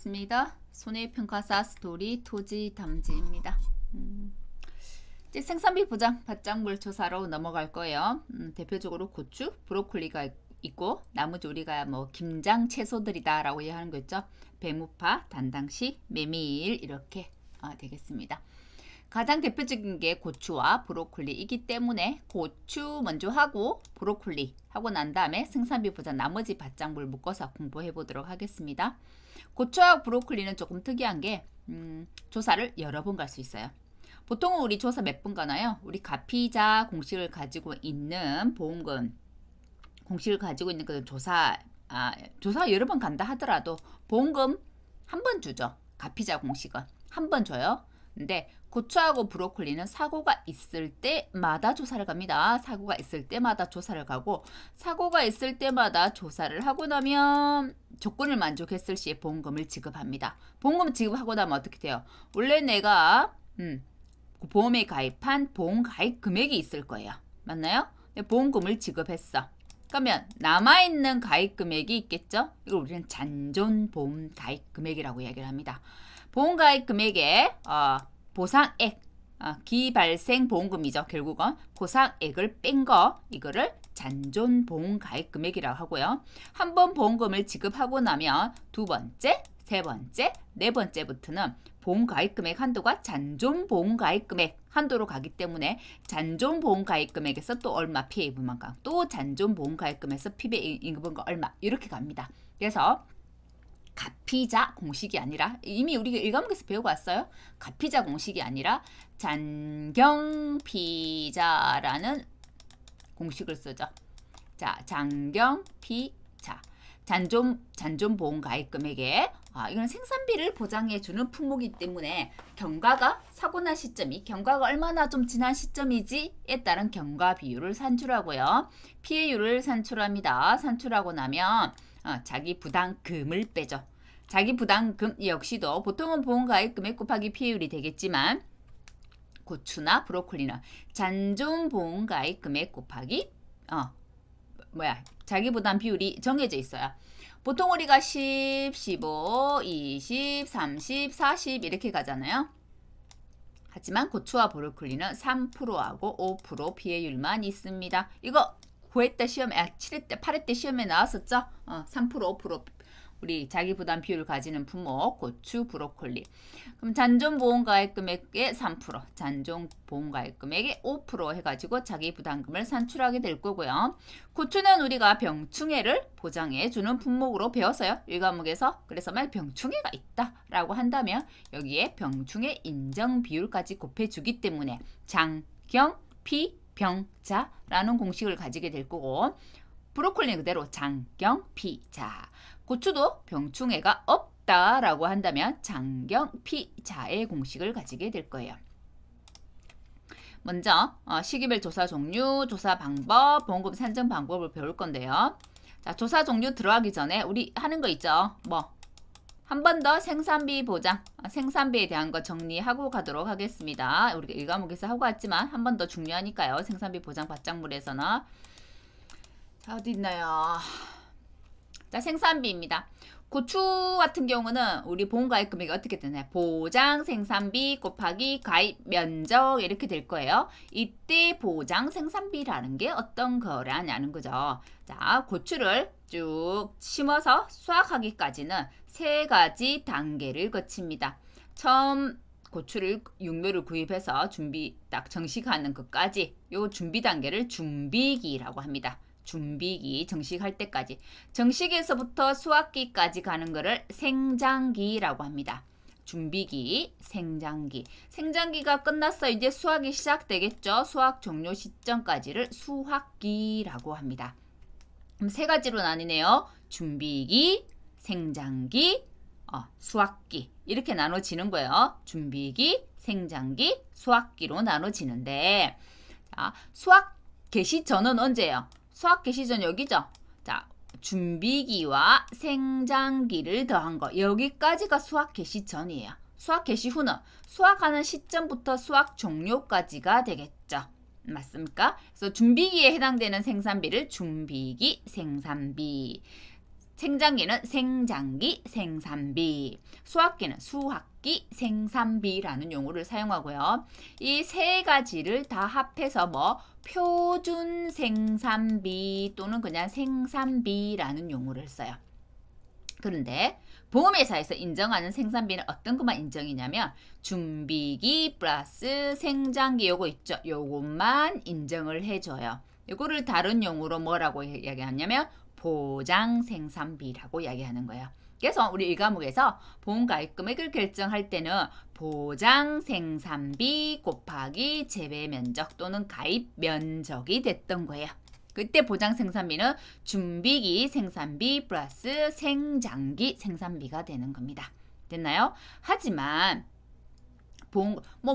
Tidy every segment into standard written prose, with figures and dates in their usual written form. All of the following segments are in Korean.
반갑습니다. 손해평가사 스토리 토지 담지입니다. 이제 생산비 보장 바짝물 조사로 넘어갈 거예요. 대표적으로 고추, 브로콜리가 있고 나머지 우리가 뭐 김장 채소들이다 라고 얘기하는 거 있죠. 배무파, 단당시, 메밀 이렇게 되겠습니다. 가장 대표적인 게 고추와 브로콜리이기 때문에 고추 먼저 하고 브로콜리 하고 난 다음에 생산비 보장 나머지 바짝물 묶어서 공부해 보도록 하겠습니다. 고추와 브로콜리는 조금 특이한 게 조사를 여러 번 갈 수 있어요. 보통은 우리 조사 몇 번 가나요? 우리 가피자 공식을 가지고 있는 보험금 공식을 가지고 있는 그 조사 여러 번 간다 하더라도 보험금 한 번 주죠. 가피자 공식은 한 번 줘요. 근데 고추하고 브로콜리는 사고가 있을 때마다 조사를 갑니다. 사고가 있을 때마다 조사를 가고 사고가 있을 때마다 조사를 하고 나면 조건을 만족했을 시에 보험금을 지급합니다. 보험금 지급하고 나면 어떻게 돼요? 원래 내가 보험에 가입한 보험 가입 금액이 있을 거예요. 맞나요? 보험금을 지급했어. 그러면 남아있는 가입 금액이 있겠죠? 이걸 우리는 잔존 보험 가입 금액이라고 이야기를 합니다. 보험 가입 금액에 보상액, 기발생 보험금이죠. 결국은 보상액을 뺀 거 이거를 잔존 보험 가입 금액이라고 하고요. 한 번 보험금을 지급하고 나면 두 번째, 세 번째, 네 번째부터는 보험 가입 금액 한도가 잔존 보험 가입 금액 한도로 가기 때문에 잔존 보험 가입 금액에서 또 얼마 피해 입은 만큼 또 잔존 보험 가입 금액에서 피해 입은 거 얼마 이렇게 갑니다. 그래서 가피자 공식이 아니라 이미 우리가 1과목에서 배우고 왔어요. 가피자 공식이 아니라 잔경피자라는 공식을 쓰죠. 자, 잔경피자. 잔존 보험 가입 금액에 이건 생산비를 보장해 주는 품목이기 때문에 경과가 사고난 시점이 경과가 얼마나 좀 지난 시점이지에 따른 경과 비율을 산출하고요. 피해율을 산출합니다. 산출하고 나면 자기 부담금을 빼죠. 자기 부담금 역시도 보통은 보험 가입 금액 곱하기 피해율이 되겠지만 고추나 브로콜리는 잔존 보험 가입 금액 곱하기 자기 부담 비율이 정해져 있어요. 보통 우리가 10, 15, 20, 30, 40 이렇게 가잖아요. 하지만 고추와 브로콜리는 3%하고 5% 피해율만 있습니다. 이거 9회 때 시험에 7회 때 8회 때 시험에 나왔었죠. 3% 5% 우리 자기 부담 비율을 가지는 품목 고추 브로콜리. 그럼 잔존 보험 가입 금액의 3%, 잔존 보험 가입 금액의 5% 해가지고 자기 부담금을 산출하게 될 거고요. 고추는 우리가 병충해를 보장해 주는 품목으로 배웠어요. 1과목에서. 그래서 만약 병충해가 있다라고 한다면 여기에 병충해 인정 비율까지 곱해주기 때문에 장경피 병자라는 공식을 가지게 될 거고 브로콜리는 그대로 장경피자. 고추도 병충해가 없다라고 한다면 장경피자의 공식을 가지게 될 거예요. 먼저 시기별 조사 종류, 조사 방법, 보험금 산정 방법을 배울 건데요. 자, 조사 종류 들어가기 전에 우리 하는 거 있죠. 한 번 더 생산비 보장, 생산비에 대한 거 정리하고 가도록 하겠습니다. 우리가 1과목에서 하고 왔지만 한 번 더 중요하니까요. 생산비 보장 바짝물에서는 자, 어디 있나요? 자, 생산비입니다. 고추 같은 경우는 우리 보험 가입 금액이 어떻게 되나요? 보장 생산비 곱하기 가입 면적 이렇게 될 거예요. 이때 보장 생산비라는 게 어떤 거라냐는 거죠. 자, 고추를 쭉 심어서 수확하기까지는 3가지 단계를 거칩니다. 처음 고추를 육묘를 구입해서 준비 딱 정식하는 것까지 요 준비 단계를 준비기라고 합니다. 준비기 정식할 때까지 정식에서부터 수확기까지 가는 거를 생장기라고 합니다. 준비기, 생장기. 생장기가 끝났어. 이제 수확이 시작되겠죠. 수확 종료 시점까지를 수확기라고 합니다. 그럼 3가지로 나뉘네요. 준비기, 생장기, 수확기 이렇게 나눠지는 거예요. 준비기, 생장기, 수확기로 나눠지는데 자, 수확 개시 전은 언제예요? 수확 개시 전 여기죠. 자, 준비기와 생장기를 더한 거 여기까지가 수확 개시 전이에요. 수확 개시 후는 수확하는 시점부터 수확 종료까지가 되겠죠. 맞습니까? 그래서 준비기에 해당되는 생산비를 준비기 생산비 생장기는 생장기, 생산비, 수학기는 수학기, 생산비라는 용어를 사용하고요. 이 세 가지를 다 합해서 뭐 표준 생산비 또는 그냥 생산비라는 용어를 써요. 그런데 보험회사에서 인정하는 생산비는 어떤 것만 인정이냐면 준비기 플러스 생장기 요거 있죠. 요것만 인정을 해줘요. 요거를 다른 용어로 뭐라고 이야기하냐면 보장 생산비라고 이야기하는 거예요. 그래서 우리 이 과목에서 보험가입 금액을 결정할 때는 보장 생산비 곱하기 재배 면적 또는 가입 면적이 됐던 거예요. 그때 보장 생산비는 준비기 생산비 플러스 생장기 생산비가 되는 겁니다. 됐나요? 하지만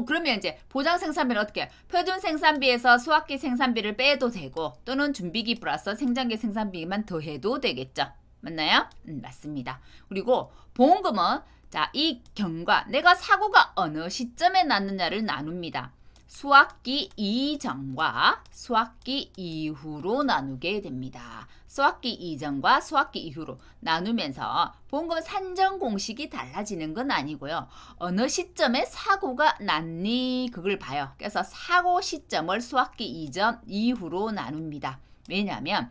그러면 이제 보장 생산비는 어떻게 표준 생산비에서 수학기 생산비를 빼도 되고 또는 준비기 플러스 생장기 생산비만 더해도 되겠죠. 맞나요? 맞습니다. 그리고 보험금은 자, 이 경과 내가 사고가 어느 시점에 났느냐를 나눕니다. 수학기 이전과 수학기 이후로 나누게 됩니다. 수학기 이전과 수학기 이후로 나누면서 보험금 산정 공식이 달라지는 건 아니고요. 어느 시점에 사고가 났니 그걸 봐요. 그래서 사고 시점을 수학기 이전 이후로 나눕니다. 왜냐하면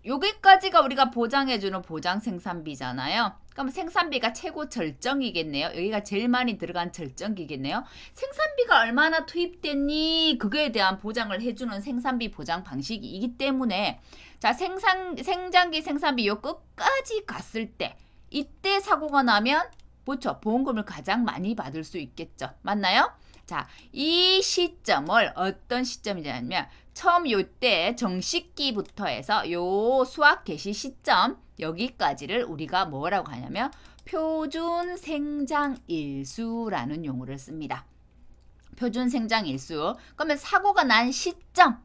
여기까지가 우리가 보장해주는 보장 생산비잖아요. 그럼 생산비가 최고 절정이겠네요. 여기가 제일 많이 들어간 절정이겠네요. 생산비가 얼마나 투입됐니? 그거에 대한 보장을 해주는 생산비 보장 방식이기 때문에 자 생장기 생산비 요 끝까지 갔을 때 이때 사고가 나면 그렇죠. 보험금을 가장 많이 받을 수 있겠죠. 맞나요? 자, 이 시점을 어떤 시점이냐면 처음 요때 정식기부터 해서 요 수학 개시 시점 여기까지를 우리가 뭐라고 하냐면 표준 생장일수라는 용어를 씁니다. 표준 생장일수. 그러면 사고가 난 시점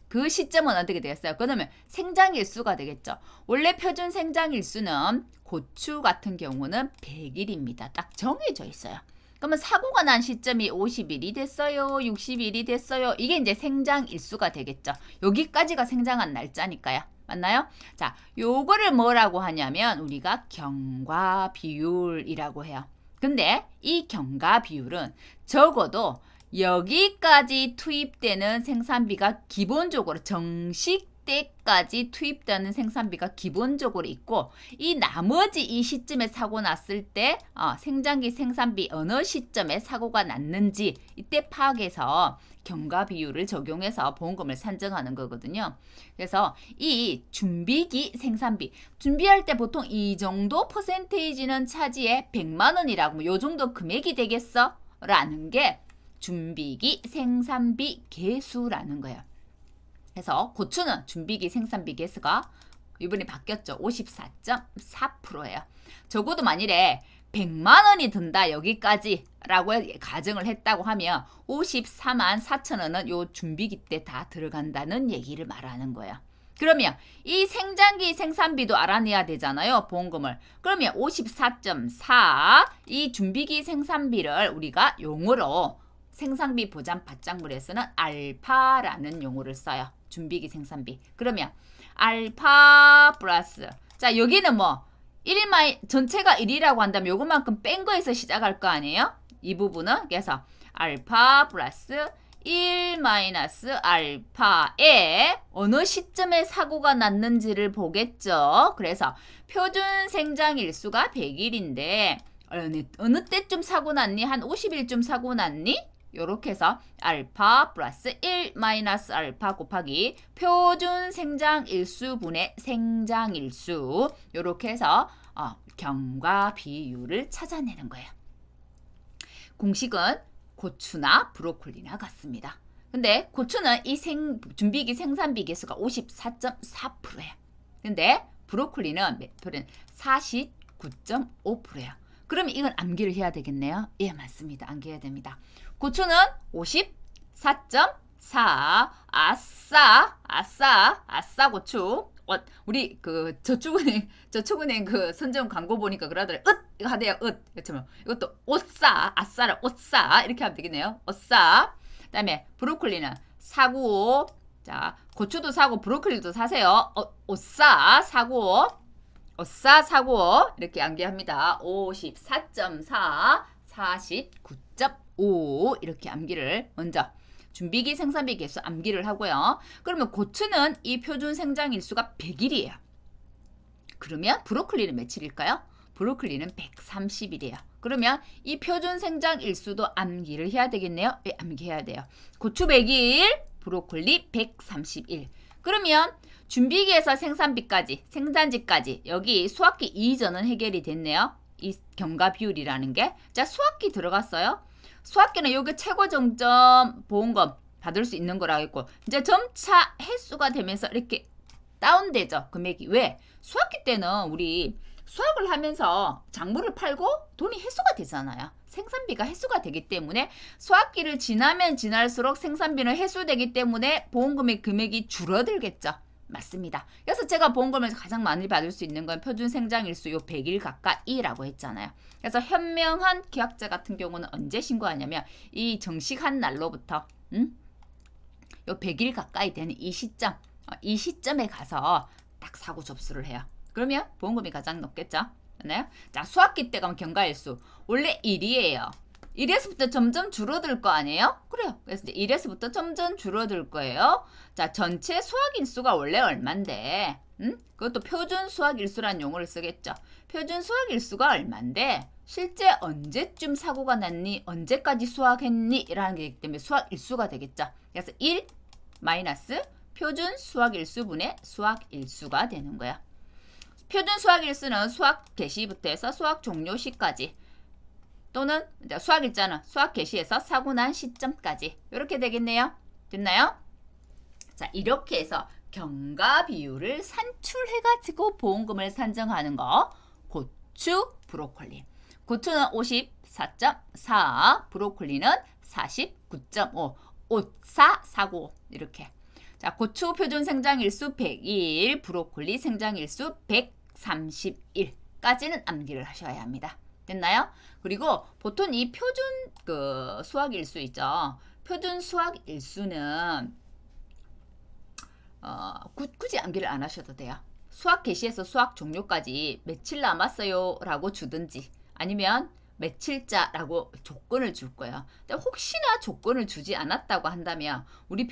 그 시점은 어떻게 되겠어요? 그러면 생장일수가 되겠죠. 원래 표준 생장일수는 고추 같은 경우는 100일입니다. 딱 정해져 있어요. 그러면 사고가 난 시점이 50일이 됐어요. 60일이 됐어요. 이게 이제 생장일수가 되겠죠. 여기까지가 생장한 날짜니까요. 맞나요? 자, 요거를 뭐라고 하냐면 우리가 경과 비율이라고 해요. 근데 이 경과 비율은 적어도 여기까지 투입되는 생산비가 기본적으로 정식 때까지 투입되는 생산비가 기본적으로 있고 이 나머지 이 시점에 사고 났을 때 생장기 생산비 어느 시점에 사고가 났는지 이때 파악해서 경과 비율을 적용해서 보험금을 산정하는 거거든요. 그래서 이 준비기 생산비 준비할 때 보통 이 정도 퍼센테이지는 차지해 100만 원이라고 요 정도 금액이 되겠어? 라는 게 준비기 생산비 개수라는 거예요. 그래서 고추는 준비기 생산비 개수가 이번에 바뀌었죠. 54.4%예요. 적어도 만일에 100만 원이 든다 여기까지 라고 가정을 했다고 하면 54만 4천 원은 요 준비기 때 다 들어간다는 얘기를 말하는 거예요. 그러면 이 생장기 생산비도 알아내야 되잖아요. 보험금을. 그러면 54.4 이 준비기 생산비를 우리가 용어로 생산비 보장 받장물에서는 알파라는 용어를 써요. 준비기 생산비. 그러면 알파 플러스 자 여기는 뭐 1마이 전체가 1이라고 한다면 요것만큼 뺀 거에서 시작할 거 아니에요? 이 부분은 그래서 알파 플러스 1 마이너스 알파에 어느 시점에 사고가 났는지를 보겠죠. 그래서 표준 생장일수가 100일인데 어느 때쯤 사고 났니? 한 50일쯤 사고 났니? 요렇게 해서 알파 플러스 1 마이너스 알파 곱하기 표준 생장일수분의 생장일수 요렇게 해서 경과 비율을 찾아내는 거예요. 공식은 고추나 브로콜리나 같습니다. 근데 고추는 이 준비기 생산비 개수가 54.4%예요. 근데 브로콜리는 몇 프로는 49.5%예요. 그럼 이건 암기를 해야 되겠네요. 예, 맞습니다. 암기해야 됩니다. 고추는 54.4 아싸 고추. 우리 그 저축은행 그 선정 광고 보니까 그러더래. 이거 하대요. 그렇죠. 이것도 옷싸 아싸를 옷싸 이렇게 하면 되겠네요. 옷싸. 그다음에 브로콜리는 495. 자, 고추도 사고 브로콜리도 사세요. 옷싸 495. 오싸 사고 이렇게 암기합니다. 54.4, 49.5 이렇게 암기를 먼저 준비기 생산비 개수 암기를 하고요. 그러면 고추는 이 표준 생장 일수가 100일이에요. 그러면 브로콜리는 며칠일까요? 브로콜리는 130일이에요. 그러면 이 표준 생장 일수도 암기를 해야 되겠네요. 네, 암기해야 돼요. 고추 100일, 브로콜리 130일. 그러면 준비기에서 생산비까지, 생산지까지 여기 수확기 이전은 해결이 됐네요. 이 경과 비율이라는 게. 자, 수확기 들어갔어요. 수확기는 여기 최고 정점 보험금 받을 수 있는 거라고 했고 이제 점차 횟수가 되면서 이렇게 다운되죠. 금액이. 왜? 수확기 때는 우리 수확을 하면서 작물을 팔고 돈이 회수가 되잖아요. 생산비가 회수가 되기 때문에 수확기를 지나면 지날수록 생산비는 회수되기 때문에 보험금의 금액이 줄어들겠죠. 맞습니다. 그래서 제가 보험금을 가장 많이 받을 수 있는 건 표준 생장일수 요 100일 가까이라고 했잖아요. 그래서 현명한 계약자 같은 경우는 언제 신고하냐면 이 정식한 날로부터 요 100일 가까이 되는 이 시점에 가서 딱 사고 접수를 해요. 그러면 보험금이 가장 높겠죠. 맞나요? 자, 수확기 때 가면 경과일수 원래 1이에요. 1에서부터 점점 줄어들 거 아니에요? 그래요. 그래서 이제 1에서부터 점점 줄어들 거예요. 자, 전체 수확일수가 원래 얼만데, 그것도 표준 수확일수란 용어를 쓰겠죠. 표준 수확일수가 얼만데, 실제 언제쯤 사고가 났니, 언제까지 수확했니, 라는 게 있기 때문에 수확일수가 되겠죠. 그래서 1 마이너스 표준 수확일수분의 수확일수가 되는 거야. 표준 수확일수는 수확 개시부터 해서 수확 종료 시까지 또는 수확일자는 수확 개시에서 사고 난 시점까지 이렇게 되겠네요. 됐나요? 자, 이렇게 해서 경과 비율을 산출해가지고 보험금을 산정하는 거. 고추, 브로콜리. 고추는 54.4, 브로콜리는 49.5, 54, 49 이렇게. 자, 고추 표준 생장일수 100일, 브로콜리 생장일수 130일까지는 암기를 하셔야 합니다. 됐나요? 그리고 보통 이 표준 수확일수 있죠. 표준 수확일수는 굳이 암기를 안 하셔도 돼요. 수확 개시에서 수확 종료까지 며칠 남았어요 라고 주든지 아니면 며칠자라고 조건을 줄 거예요. 근데 혹시나 조건을 주지 않았다고 한다면 우리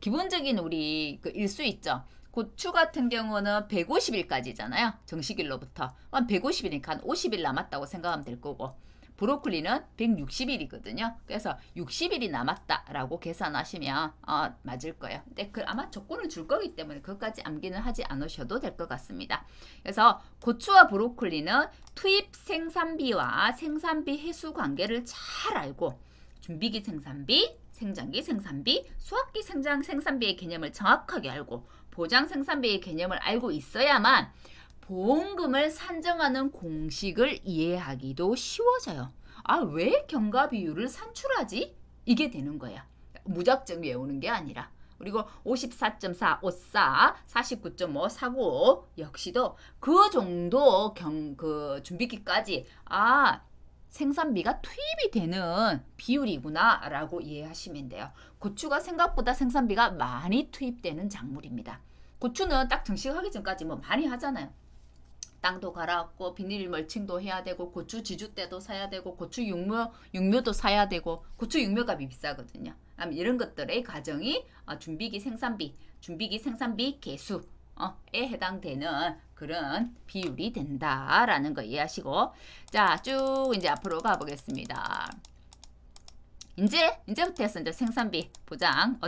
기본적인 우리 일수 있죠. 고추 같은 경우는 150일까지잖아요. 정식일로부터. 150일이니까 한 50일 남았다고 생각하면 될 거고 브로콜리는 160일이거든요. 그래서 60일이 남았다라고 계산하시면 맞을 거예요. 근데 아마 조건을 줄 거기 때문에 그것까지 암기는 하지 않으셔도 될 것 같습니다. 그래서 고추와 브로콜리는 투입 생산비와 생산비 회수 관계를 잘 알고 준비기 생산비, 생장기 생산비, 수확기 생산비의 개념을 정확하게 알고 보장 생산비의 개념을 알고 있어야만 보험금을 산정하는 공식을 이해하기도 쉬워져요. 아, 왜 경과 비율을 산출하지? 이게 되는 거야. 무작정 외우는 게 아니라. 그리고 54.4, 54, 49.5, 49 역시도 그 정도 준비기까지 생산비가 투입이 되는 비율이구나 라고 이해하시면 돼요. 고추가 생각보다 생산비가 많이 투입되는 작물입니다. 고추는 딱 정식하기 전까지 많이 하잖아요. 땅도 갈아엎고 비닐 멀칭도 해야 되고 고추 지주대도 사야 되고 고추 육묘도 사야 되고 고추 육묘값이 비싸거든요. 이런 것들의 과정이 준비기 생산비 개수에 해당되는 그런 비율이 된다라는 거 이해하시고 자, 쭉 이제 앞으로 가보겠습니다. 이제부터 해서 이제 생산비 보장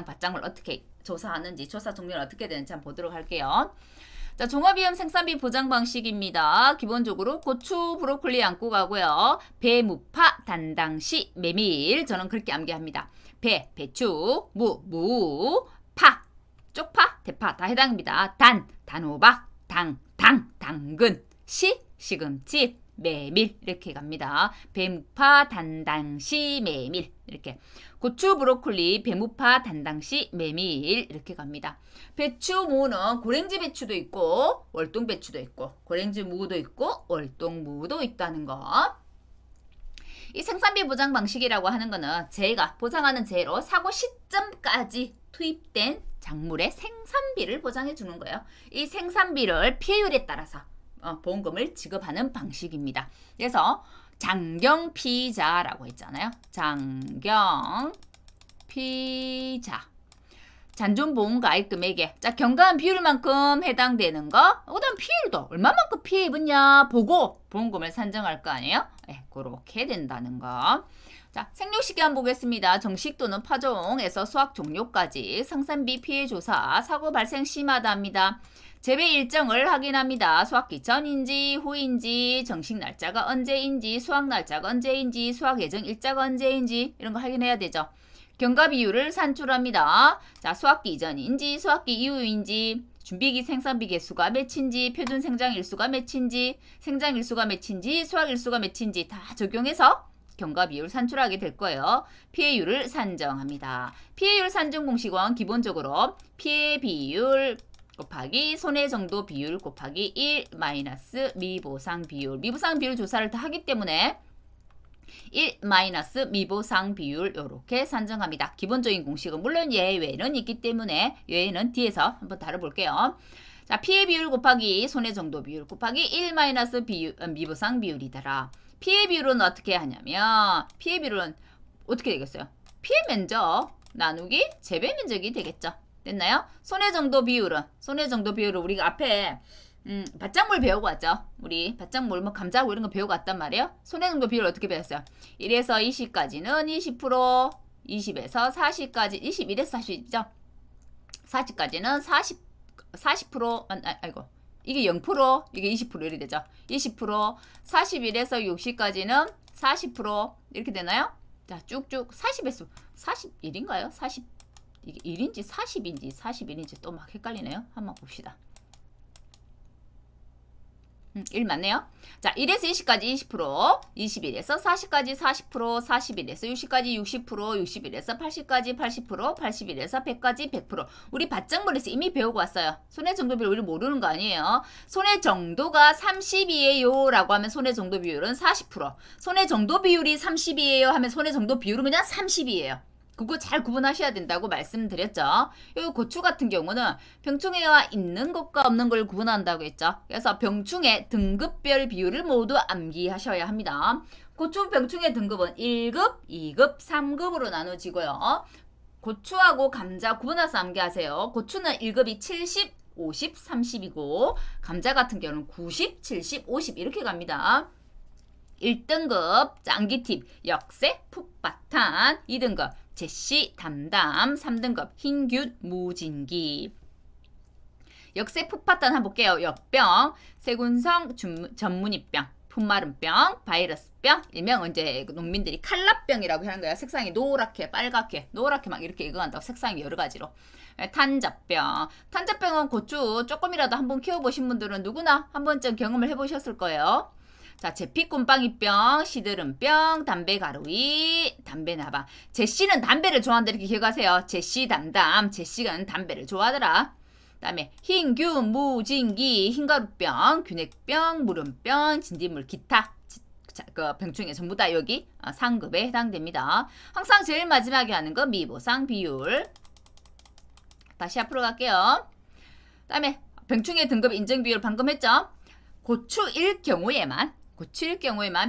받장을 어떻게 조사하는지 조사 종류는 어떻게 되는지 한번 보도록 할게요. 자, 종합위험 생산비 보장 방식입니다. 기본적으로 고추, 브로콜리 안고 가고요. 배, 무파, 단당시, 메밀. 저는 그렇게 암기합니다. 배, 배추, 무, 파, 쪽파, 대파 다 해당입니다. 단호박, 당근, 시금치, 메밀 이렇게 갑니다. 배무파, 단당시, 메밀 이렇게. 고추, 브로콜리, 배무파, 단당시, 메밀 이렇게 갑니다. 배추, 무는 고랭지 배추도 있고 월동 배추도 있고 고랭지 무도 있고 월동 무도 있다는 거. 이 생산비 보장 방식이라고 하는 거는 제가 보장하는 재료 사고 시점까지 투입된 작물의 생산비를 보장해 주는 거예요. 이 생산비를 피해율에 따라서 보험금을 지급하는 방식입니다. 그래서 장경피자라고 했잖아요. 장경피자. 잔존보험 가입 금액에 경과한 비율만큼 해당되는 거, 그다음 피해율도 얼마만큼 피해 입었냐 보고 보험금을 산정할 거 아니에요? 네, 그렇게 된다는 거. 자, 생략식기 한번 보겠습니다. 정식 또는 파종에서 수확 종료까지 생산비 피해 조사, 사고 발생 시마다 합니다. 재배 일정을 확인합니다. 수확기 전인지 후인지, 정식 날짜가 언제인지, 수확 날짜가 언제인지, 수확 예정 일자가 언제인지 이런 거 확인해야 되죠. 경과 비율을 산출합니다. 자, 수확기 이전인지 수확기 이후인지, 준비기 생산비 개수가 몇인지, 표준 생장 일수가 몇인지, 생장 일수가 몇인지, 수확 일수가 몇인지 다 적용해서 경과 비율 산출하게 될 거예요. 피해율을 산정합니다. 피해율 산정 공식은 기본적으로 피해 비율 곱하기 손해 정도 비율 곱하기 1 마이너스 미보상 비율. 미보상 비율 조사를 다 하기 때문에 1 마이너스 미보상 비율 이렇게 산정합니다. 기본적인 공식은 물론 예외는 있기 때문에 예외는 뒤에서 한번 다뤄볼게요. 자, 피해 비율 곱하기 손해 정도 비율 곱하기 1 마이너스 미보상 비율이더라. 피해 비율은 어떻게 하냐면 피해 비율은 어떻게 되겠어요? 피해 면적 나누기 재배 면적이 되겠죠. 됐나요? 손해 정도 비율은 우리가 앞에 밭작물 배우고 왔죠. 우리 밭작물 뭐 감자고 이런 거 배우고 왔단 말이에요. 손해 정도 비율 어떻게 배웠어요? 1에서 20까지는 20%, 20에서 40까지 21에서 40이죠. 40까지는 40%, 아이고. 이게 0%, 이게 20% 이렇게 되죠. 20%, 41에서 60까지는 40% 이렇게 되나요? 자, 쭉쭉 40에서 41인가요? 40 이게 1인지 40인지 41인지 또 막 헷갈리네요. 한번 봅시다. 1 맞네요. 자, 1에서 20까지 20%, 21에서 40까지 40%, 41에서 60까지 60%, 61에서 80까지 80%, 81에서 100까지 100%. 우리 밭작물에서 이미 배우고 왔어요. 손해 정도 비율 우리 모르는 거 아니에요. 손해 정도가 30이에요 라고 하면 손해 정도 비율은 40%. 손해 정도 비율이 30이에요 하면 손해 정도 비율은 그냥 30이에요. 그거 잘 구분하셔야 된다고 말씀드렸죠. 이 고추 같은 경우는 병충해가 있는 것과 없는 걸 구분한다고 했죠. 그래서 병충해 등급별 비율을 모두 암기하셔야 합니다. 고추 병충해 등급은 1급, 2급, 3급으로 나눠지고요. 고추하고 감자 구분해서 암기하세요. 고추는 1급이 70, 50, 30이고 감자 같은 경우는 90, 70, 50 이렇게 갑니다. 1등급 짱기팁 역세 풋바탄, 2등급 제시 담담, 3등급 흰균 무진기. 역세 풋바탄 한번 볼게요. 역병, 세군성 전문이병, 풋마른병, 바이러스병, 일명 이제 농민들이 칼라병이라고 하는 거야. 색상이 노랗게, 빨갛게, 노랗게 막 이렇게 익어간다고. 색상이 여러 가지로. 탄저병. 탄저병은 고추 조금이라도 한번 키워보신 분들은 누구나 한 번쯤 경험을 해보셨을 거예요. 자, 제피꿈빵이병, 시드름병, 담배가루이, 담배나방. 제시는 담배를 좋아한다 이렇게 기억하세요. 제시 담담, 제시는 담배를 좋아하더라. 그다음에 흰균, 무진기, 흰가루병, 균핵병, 무름병, 진딧물, 기타. 그 병충해 전부 다 여기 상급에 해당됩니다. 항상 제일 마지막에 하는 거 미보상 비율. 다시 앞으로 갈게요. 그다음에 병충해 등급 인정 비율 방금 했죠. 고추일 경우에만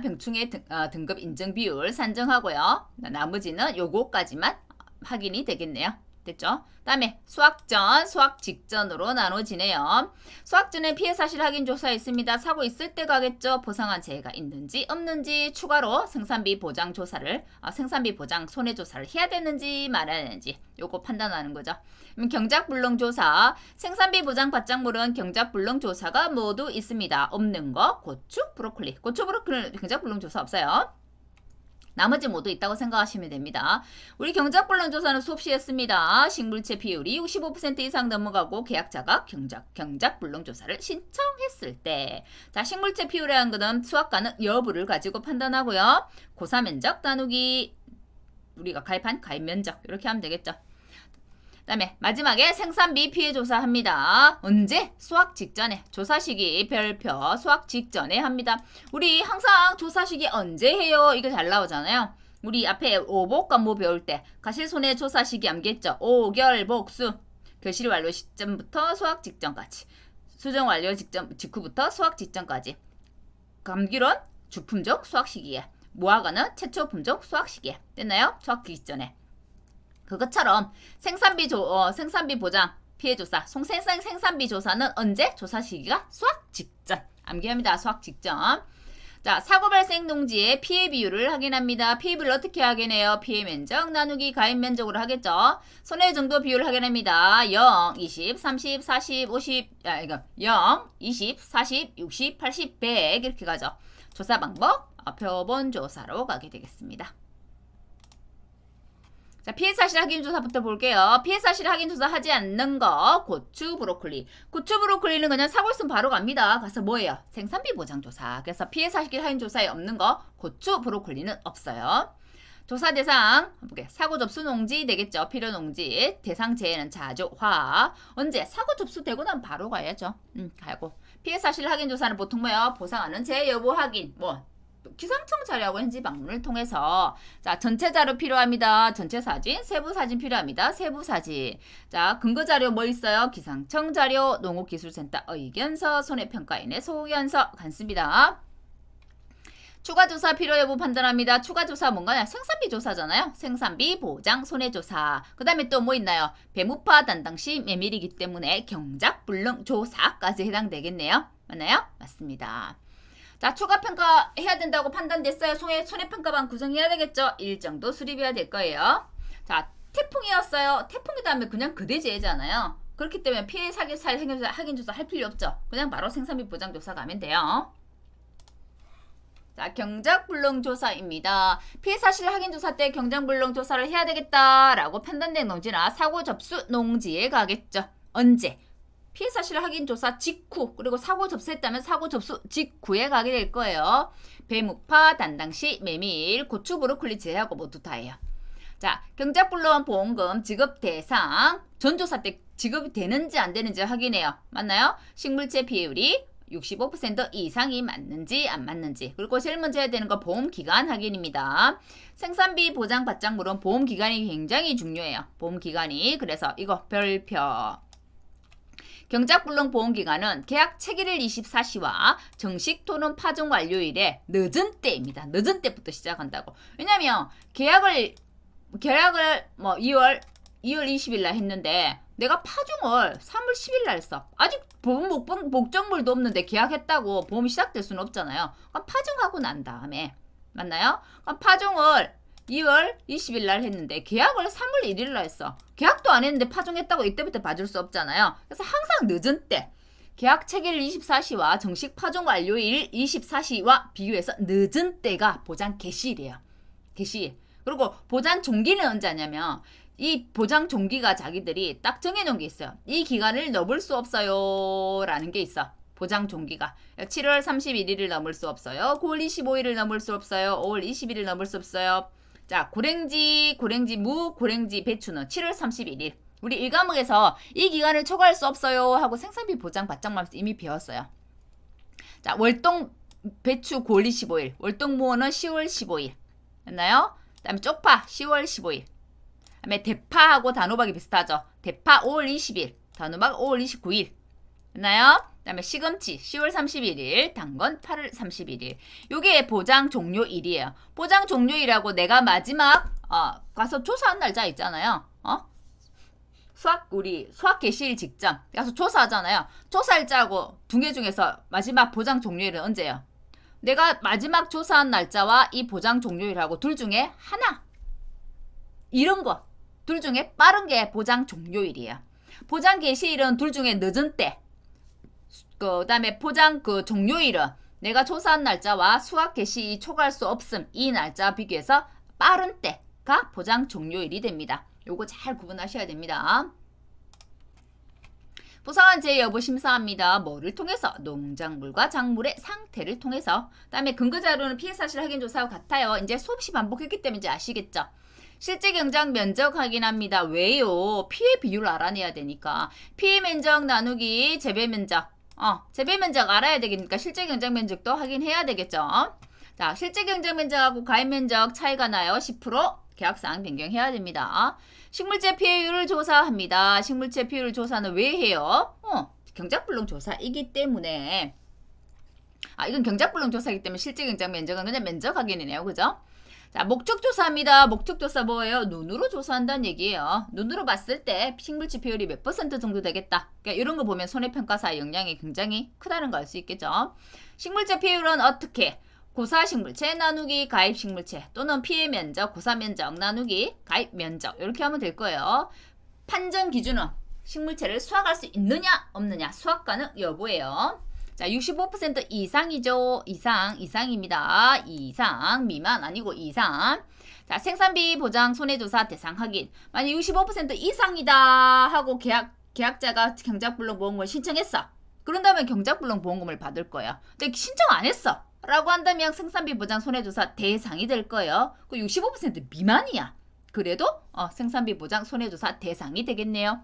병충해 등급 인정 비율 산정하고요. 나머지는 요거까지만 확인이 되겠네요. 됐죠? 다음에 수확 전, 수확 직전으로 나눠지네요. 수확 전에 피해 사실 확인 조사 있습니다. 사고 있을 때 가겠죠. 보상한 재해가 있는지 없는지 추가로 생산비 보장 조사를 생산비 보장 손해 조사를 해야 되는지 말아야 되는지 요거 판단하는 거죠. 경작 불능 조사, 생산비 보장 밭작물은 경작 불능 조사가 모두 있습니다. 없는 거 고추, 브로콜리. 고추, 브로콜리는 경작 불능 조사 없어요. 나머지 모두 있다고 생각하시면 됩니다. 우리 경작불능 조사는 수없이 했습니다. 식물체 비율이 65% 이상 넘어가고 계약자가 경작불능 조사를 신청했을 때. 자, 식물체 비율이라는 것은 수확가능 여부를 가지고 판단하고요. 고사 면적 나누기 우리가 가입한 가입 면적 이렇게 하면 되겠죠. 그다음에 마지막에 생산비 피해 조사합니다. 언제? 수확 직전에. 조사 시기 별표 수확 직전에 합니다. 우리 항상 조사 시기 언제 해요? 이거 잘 나오잖아요. 우리 앞에 오복 관모 배울 때 가실손해 조사 시기 암기했죠. 오결복수. 교실 완료 시점부터 수학 직전까지. 수정 완료 직후부터 수학 직전까지. 감귤은 주품종 수학 시기에. 무화과는 최초 품종 수학 시기에. 됐나요? 수학기 직전에. 그것처럼 생산비 보장 피해조사, 생산비 조사는 언제? 조사 시기가 수학 직전. 암기합니다. 수학 직전. 자, 사고 발생 농지의 피해 비율을 확인합니다. 피해 비율을 어떻게 확인해요? 피해 면적 나누기 가입 면적으로 하겠죠. 손해 정도 비율을 확인합니다. 0, 20, 30, 40, 50, 0, 20, 40, 60, 80, 100 이렇게 가죠. 조사 방법, 표본 조사로 가게 되겠습니다. 자, 피해 사실 확인 조사부터 볼게요. 피해 사실 확인 조사 하지 않는 거 고추, 브로콜리. 고추, 브로콜리는 그냥 사고 있으면 바로 갑니다. 가서 뭐예요? 생산비 보장 조사. 그래서 피해 사실 확인 조사에 없는 거 고추, 브로콜리는 없어요. 조사 대상 볼게. 사고 접수 농지 되겠죠. 필요 농지. 대상 재해는 자조, 화. 언제? 사고 접수되고 나면 바로 가야죠. 가고. 피해 사실 확인 조사는 보통 뭐예요? 보상하는 재해 여부 확인. 기상청 자료하고 현지 방문을 통해서 자, 전체 자료 필요합니다. 전체 사진, 세부 사진 필요합니다. 세부 사진. 자, 근거 자료 뭐 있어요? 기상청 자료, 농업기술센터 의견서, 손해평가인의 소견서 간습니다. 추가 조사 필요 여부 판단합니다. 추가 조사 뭔가요? 생산비 조사잖아요. 생산비 보장 손해조사. 그 다음에 또 뭐 있나요? 배무파 담당 시 메밀이기 때문에 경작 불능 조사까지 해당되겠네요. 맞나요? 맞습니다. 자, 추가 평가 해야 된다고 판단됐어요. 손해평가반 구성해야 되겠죠. 일정도 수립해야 될 거예요. 자, 태풍이었어요. 태풍이 다음에 그냥 그대재해잖아요. 그렇기 때문에 피해 사기 확인 조사 할 필요 없죠. 그냥 바로 생산비 보장 조사 가면 돼요. 자, 경작불능 조사입니다. 피해 사실 확인 조사 때 경작불능 조사를 해야 되겠다라고 판단된 농지나 사고 접수 농지에 가겠죠. 언제? 피해 사실 확인 조사 직후, 그리고 사고 접수했다면 사고 접수 직후에 가게 될 거예요. 배무파, 단당시, 메밀, 고추, 브로콜리 제외하고 모두 다예요. 자, 경작불능 보험금 지급 대상, 전조사 때 지급이 되는지 안 되는지 확인해요. 맞나요? 식물체 비율이 65% 이상이 맞는지 안 맞는지. 그리고 제일 먼저 해야 되는 거 보험기간 확인입니다. 생산비 보장 받장물은 보험기간이 굉장히 중요해요. 보험기간이. 그래서 이거 별표. 경작불능 보험기간은 계약 체결일 24시와 정식 토론 파종 완료일에 늦은 때입니다. 늦은 때부터 시작한다고. 왜냐면 계약을 2월 20일 날 했는데 내가 파종을 3월 10일 날 했어. 아직 보험 목적물도 없는데 계약했다고 보험이 시작될 수는 없잖아요. 그럼 파종하고 난 다음에 맞나요? 그럼 파종을 2월 20일 날 했는데 계약을 3월 1일 날 했어. 계약도 안 했는데 파종했다고 이때부터 봐줄 수 없잖아요. 그래서 항상 늦은 때 계약 체결 24시와 정식 파종 완료일 24시와 비교해서 늦은 때가 보장 개시일이에요. 개시. 그리고 보장 종기는 언제 하냐면 이 보장 종기가 자기들이 딱 정해놓은 게 있어요. 이 기간을 넘을 수 없어요 라는 게 있어. 보장 종기가 7월 31일을 넘을 수 없어요. 9월 25일을 넘을 수 없어요. 5월 20일을 넘을 수 없어요. 자, 고랭지, 무, 고랭지, 배추는 7월 31일. 우리 1과목에서 이 기간을 초과할 수 없어요 하고 생산비 보장 받장하면서 이미 배웠어요. 자, 월동, 배추 9월 25일. 월동 무어는 10월 15일. 됐나요? 그 다음에 쪽파 10월 15일. 그 다음에 대파하고 단호박이 비슷하죠. 대파 5월 20일. 단호박 5월 29일. 됐나요? 그 다음에 시금치 10월 31일, 당근 8월 31일. 요게 보장 종료일이에요. 보장 종료일하고 내가 마지막 가서 조사한 날짜 있잖아요. 수학 개시일 직전 가서 조사하잖아요. 조사일자하고 두 개 중에서 마지막 보장 종료일은 언제예요? 내가 마지막 조사한 날짜와 이 보장 종료일하고 둘 중에 하나. 이런 거. 둘 중에 빠른 게 보장 종료일이에요. 보장 개시일은 둘 중에 늦은 때. 그 다음에 보장 종료일은 내가 조사한 날짜와 수학 개시 초과할 수 없음 이 날짜 비교해서 빠른 때가 보장 종료일이 됩니다. 요거 잘 구분하셔야 됩니다. 보상한 재해 여부 심사합니다. 뭐를 통해서? 농작물과 작물의 상태를 통해서. 다음에 근거 자료는 피해 사실 확인 조사와 같아요. 이제 수없이 반복했기 때문에 이제 아시겠죠? 실제 경작 면적 확인합니다. 왜요? 피해 비율을 알아내야 되니까. 피해 면적 나누기 재배 면적. 재배 면적 알아야 되니까 실제 경작 면적도 확인해야 되겠죠. 자, 실제 경작 면적하고 가입 면적 차이가 나요. 10%, 계약상 변경해야 됩니다. 식물체 피해율을 조사합니다. 식물체 피해율 조사는 왜 해요? 경작불능 조사이기 때문에. 이건 경작불능 조사이기 때문에 실제 경작 면적은 그냥 면적 확인이네요. 그죠? 자, 목적 조사합니다. 목적 조사 뭐예요? 눈으로 조사한다는 얘기예요. 눈으로 봤을 때 식물체 피해율이 몇 % 정도 되겠다. 그러니까 이런 거 보면 손해평가사의 영향이 굉장히 크다는 거 알 수 있겠죠. 식물체 피해율은 어떻게? 고사식물체 나누기 가입식물체 또는 피해 면적, 고사 면적 나누기 가입 면적 이렇게 하면 될 거예요. 판정 기준은 식물체를 수확할 수 있느냐 없느냐 수확 가능 여부예요. 자, 65% 이상이죠. 이상입니다. 이상, 미만 아니고 이상. 자, 생산비 보장 손해조사 대상 확인. 만약 65% 이상이다 하고 계약자가 경작불능 보험금을 신청했어. 그런다면 경작불능 보험금을 받을 거예요. 근데 신청 안 했어. 라고 한다면 생산비 보장 손해조사 대상이 될 거예요. 그 65% 미만이야. 그래도 생산비 보장 손해조사 대상이 되겠네요.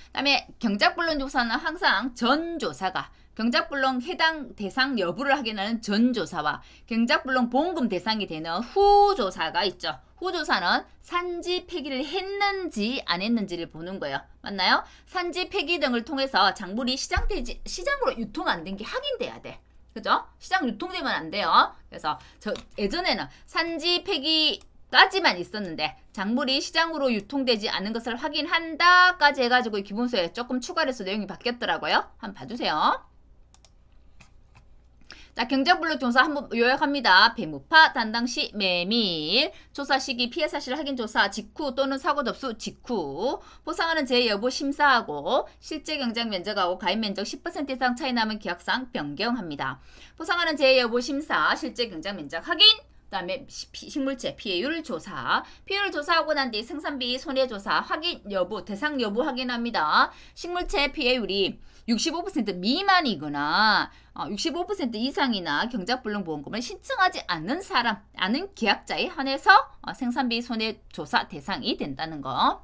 그다음에 경작불능 조사는 항상 전조사가 경작불능 해당 대상 여부를 확인하는 전조사와 경작불능 보험금 대상이 되는 후조사가 있죠. 후조사는 산지 폐기를 했는지 안 했는지를 보는 거예요. 맞나요? 산지 폐기 등을 통해서 작물이 시장으로 유통 안 된 게 확인돼야 돼. 그죠? 시장 유통되면 안 돼요. 그래서 예전에는 산지 폐기까지만 있었는데 작물이 시장으로 유통되지 않은 것을 확인한다까지 해가지고 기본서에 조금 추가를 해서 내용이 바뀌었더라고요. 한번 봐주세요. 자, 경작불능 조사 한번 요약합니다. 배무파, 단당시, 메밀, 조사 시기, 피해 사실 확인 조사 직후 또는 사고 접수 직후, 보상하는 재해 여부 심사하고, 실제 경작 면적하고 가입 면적 10% 이상 차이 나면 계약상 변경합니다. 보상하는 재해 여부 심사, 실제 경작 면적 확인, 그다음에 식물체 피해율 조사, 피해율 조사하고 난 뒤 생산비 손해조사 확인 여부, 대상 여부 확인합니다. 식물체 피해율이 65% 미만이거나 65% 이상이나 경작불능 보험금을 신청하지 않는 사람, 아는 계약자에 한해서 생산비 손해조사 대상이 된다는 거.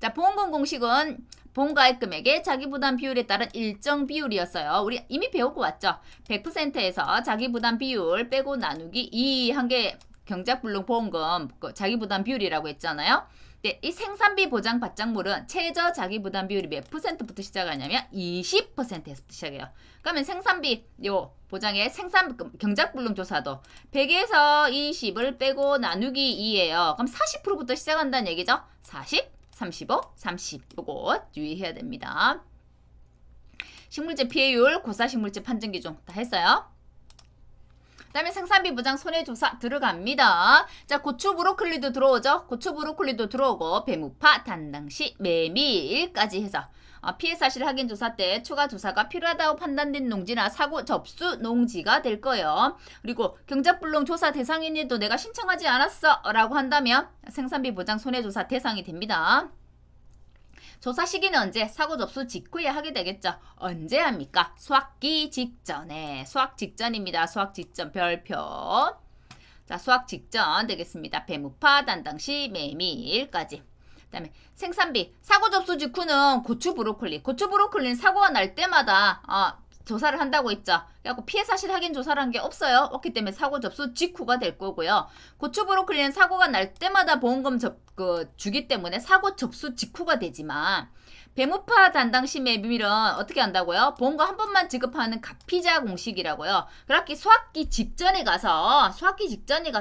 자, 보험금 공식은 보험가입 금액의 자기부담 비율에 따른 일정 비율이었어요. 우리 이미 배우고 왔죠. 100%에서 자기부담 비율 빼고 나누기 2 한 게 경작불능 보험금 자기부담 비율이라고 했잖아요. 네, 이 생산비 보장 받장물은 최저 자기부담 비율이 몇 %부터 시작하냐면 20%에서부터 시작해요. 그러면 생산비 요 보장의 경작불능 조사도 100에서 20을 빼고 나누기 2예요. 그럼 40%부터 시작한다는 얘기죠. 40, 35, 30 요거 유의해야 됩니다. 식물체 피해율, 고사식물체 판정기준 다 했어요. 그 다음에 생산비 보장 손해조사 들어갑니다. 자, 고추 브로콜리도 들어오죠. 고추 브로콜리도 들어오고 배무파, 단당시, 메밀까지 해서 피해 사실 확인 조사 때 추가 조사가 필요하다고 판단된 농지나 사고 접수 농지가 될 거예요. 그리고 경작불능 조사 대상인에도 내가 신청하지 않았어 라고 한다면 생산비 보장 손해조사 대상이 됩니다. 조사 시기는 언제? 사고 접수 직후에 하게 되겠죠. 언제 합니까? 수확기 직전에. 수확 직전입니다. 수확 직전 별표. 자, 수확 직전 되겠습니다. 배무파, 단당시, 메밀까지. 그다음에 생산비. 사고 접수 직후는 고추 브로콜리는 사고가 날 때마다 조사를 한다고 했죠. 그래갖고 피해 사실 확인 조사라는 게 없어요. 없기 때문에 사고 접수 직후가 될 거고요. 고추 브로콜리는 사고가 날 때마다 보험금 주기 때문에 사고 접수 직후가 되지만 배무파 단당시 메밀은 어떻게 한다고요? 보험금 한 번만 지급하는 가피자 공식이라고요. 그렇게 수확기 직전에 가서 한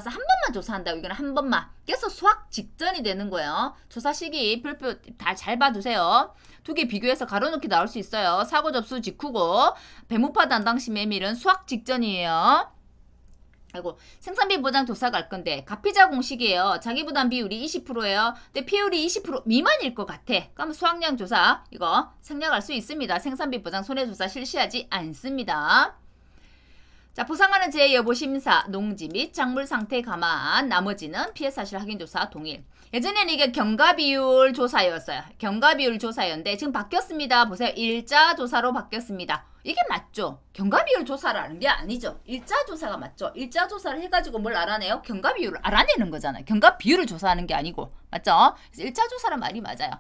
번만 조사한다고. 이거는 한 번만. 그래서 수확 직전이 되는 거예요. 조사 시기 별표 잘 봐두세요. 두 개 비교해서 가로놓기 나올 수 있어요. 사고 접수 직후고 배무파 단당시 메밀은 수확 직전이에요. 아이고, 생산비 보장 조사 갈 건데 가피자 공식이에요. 자기부담 비율이 20%예요. 근데 피해율이 20% 미만일 것 같아. 그럼 수확량 조사 이거 생략할 수 있습니다. 생산비 보장 손해조사 실시하지 않습니다. 자, 보상하는 재해 여부 심사, 농지 및 작물 상태 감안, 나머지는 피해 사실 확인 조사 동일. 예전에는 이게 경과비율 조사였어요. 경과비율 조사였는데 지금 바뀌었습니다. 보세요. 일자 조사로 바뀌었습니다. 이게 맞죠? 경과비율 조사라는 게 아니죠. 일자 조사가 맞죠? 일자 조사를 해가지고 뭘 알아내요? 경과비율을 알아내는 거잖아요. 경과비율을 조사하는 게 아니고. 맞죠? 그래서 일자 조사란 말이 맞아요.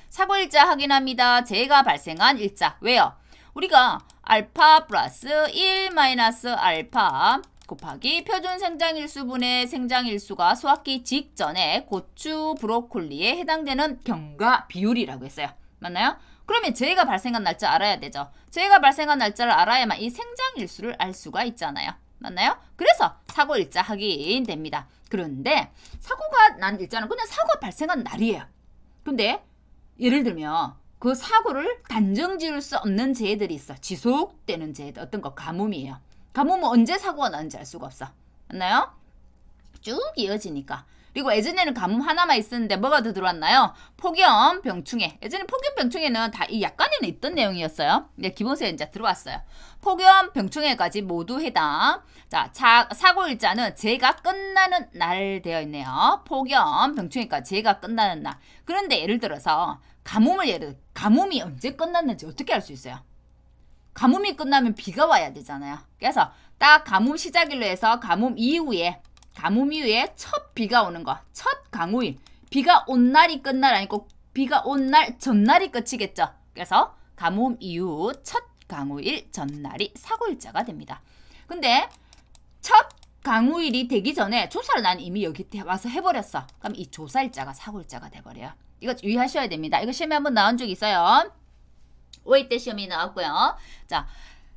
사고일자 확인합니다. 재해가 발생한 일자. 왜요? 우리가 알파 플러스 1 마이너스 알파 곱하기 표준 생장일수분의 생장일수가 수확기 직전에 고추, 브로콜리에 해당되는 경과 비율이라고 했어요. 맞나요? 그러면 재해가 발생한 날짜 알아야 되죠. 재해가 발생한 날짜를 알아야만 이 생장일수를 알 수가 있잖아요. 맞나요? 그래서 사고일자 확인됩니다. 그런데 사고가 난 일자는 그냥 사고가 발생한 날이에요. 근데 예를 들면 그 사고를 단정 지을 수 없는 재해들이 있어. 지속되는 재해들. 어떤 거? 가뭄이에요. 가뭄은 언제 사고가 나는지 알 수가 없어. 맞나요? 쭉 이어지니까. 그리고 예전에는 가뭄 하나만 있었는데 뭐가 더 들어왔나요? 폭염, 병충해. 예전에 폭염, 병충해는 다 이 약관에는 있던 내용이었어요. 근데 기본서에 이제 들어왔어요. 폭염, 병충해까지 모두 해당. 자, 사고일자는 재해가 끝나는 날 되어 있네요. 폭염, 병충해까지 재해가 끝나는 날. 그런데 예를 들어서 가뭄이 언제 끝났는지 어떻게 알 수 있어요? 가뭄이 끝나면 비가 와야 되잖아요. 그래서 딱 가뭄 시작일로 해서 가뭄 이후에 첫 비가 오는 거, 첫 강우일, 비가 온 날이 끝날 아니고 비가 온 날 전날이 끝이겠죠. 그래서 가뭄 이후 첫 강우일 전날이 사고일자가 됩니다. 근데 첫 강우일이 되기 전에 조사를 난 이미 여기 와서 해버렸어. 그럼 이 조사일자가 사고일자가 돼버려요. 이거 유의하셔야 됩니다. 이거 시험에 한번 나온 적 있어요. 5회 때 시험이 나왔고요. 자,